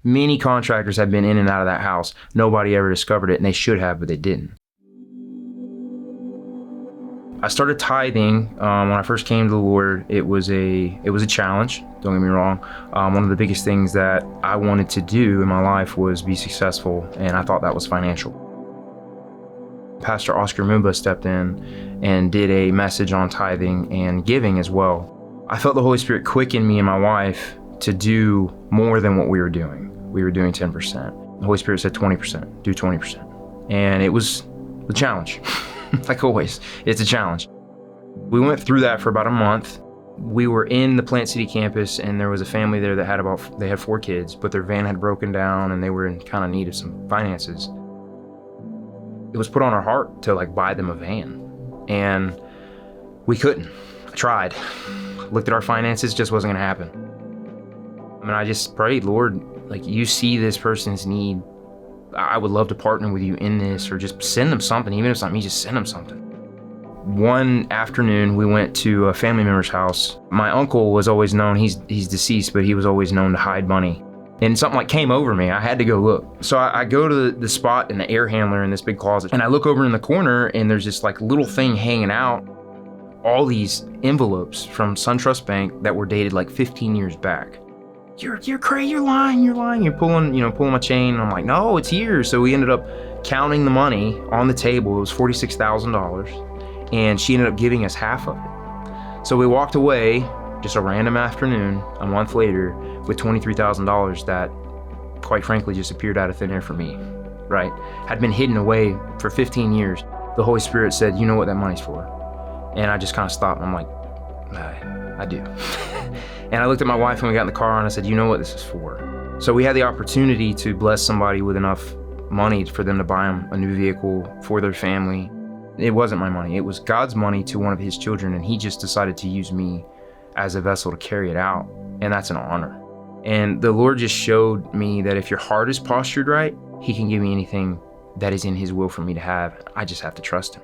Many contractors have been in and out of that house. Nobody ever discovered it, and they should have, but they didn't. I started tithing when I first came to the Lord. It was a challenge, don't get me wrong. One of the biggest things that I wanted to do in my life was be successful, and I thought that was financial. Pastor Oscar Mumba stepped in and did a message on tithing and giving as well. I felt the Holy Spirit quicken me and my wife to do more than what we were doing. We were doing 10%. The Holy Spirit said 20%, do 20%. And it was a challenge. Like always, it's a challenge. We went through that for about a month. We were in the Plant City campus, and there was a family there that had 4 kids, but their van had broken down and they were in kind of need of some finances. It was put on our heart to buy them a van, and we couldn't. I tried. Looked at our finances, just wasn't gonna happen. I mean, I just prayed, Lord, you see this person's need. I would love to partner with you in this, or just send them something. Even if it's not me, just send them something. One afternoon, we went to a family member's house. My uncle was always known, he's deceased, but he was always known to hide money. And something came over me. I had to go look. So I go to the spot in the air handler in this big closet, and I look over in the corner, and there's this little thing hanging out. All these envelopes from SunTrust Bank that were dated 15 years back. You're crazy, you're lying. You're pulling my chain. And I'm like, no, it's here. So we ended up counting the money on the table. It was $46,000, and she ended up giving us half of it. So we walked away just a random afternoon, a month later, with $23,000 that, quite frankly, just appeared out of thin air for me, right? Had been hidden away for 15 years. The Holy Spirit said, you know what that money's for? And I just kind of stopped. I'm like, I do. And I looked at my wife when we got in the car, and I said, you know what this is for? So we had the opportunity to bless somebody with enough money for them to buy them a new vehicle for their family. It wasn't my money. It was God's money to one of his children, and he just decided to use me as a vessel to carry it out. And that's an honor. And the Lord just showed me that if your heart is postured right, he can give me anything that is in his will for me to have. I just have to trust him.